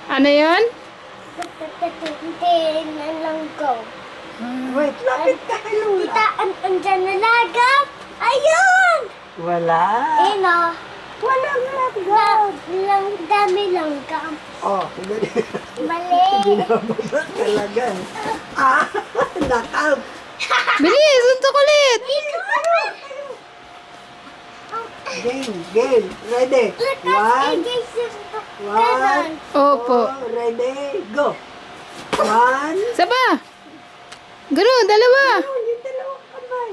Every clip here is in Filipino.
Ano yun? Wait, lapit ka kay Lola. Tita, andyan na lagap. Ayun! Wala. Walang langgam. Dami langgam. Oh, Mali. binababa talaga. Ah, knockout. Bilis, suntok ulit. Game. Ready? One, Opo. ready, go. One. Isa pa. Ganun, dalawa. Yung dalawang kamay.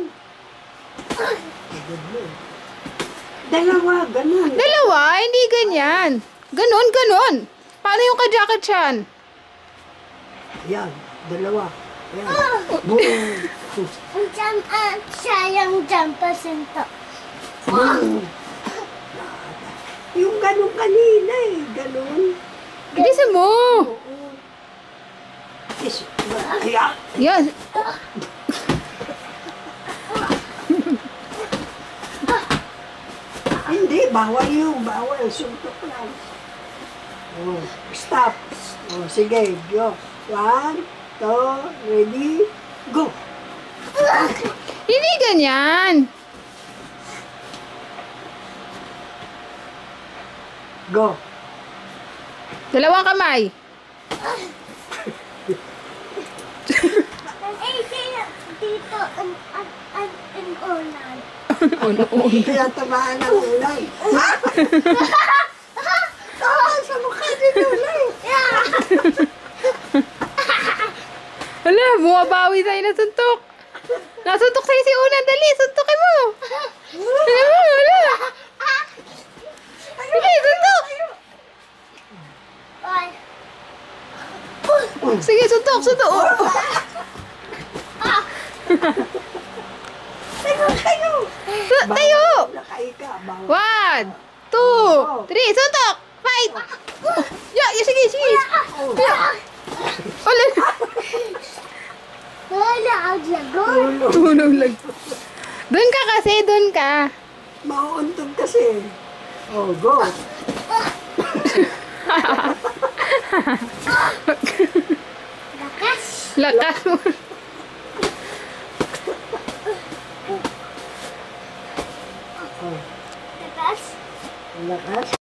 Dalawa, ganun. Dalawa, hindi ganyan. Ganon. Paano yung ka-jacket chan? Yan, dalawa. Yan. Boom. Sayang dyan pa sinto. Boom. Yung ganun kanina eh. Ganun. Bilisan mo. Ayan. Yan. Hindi, bawal yung. Bawal. Suntok lang. Oh, stop. Oh, sige, go. One, two, ready, go. Hindi ganyan. Go. Dalawang kamay. Dito ang ulan. Kaya tamaan ng ulay. Sa mukha ni ulay. Hala, bumabawi tayo na suntok. Nasuntok sa'yo si Unan. Dali, suntokin mo. Dali mo, hala. Dali, suntok. Sige, suntok. Tayo. Nakaika. Bawal. 1, 2, 3, suntok. Fight. Sige. Ulan. Wala ang lagon. Tulog lang. Doon ka kasi, doon ka. Mauuntog kasi. Oh, go. Lakas mo. Lakas. Lakas.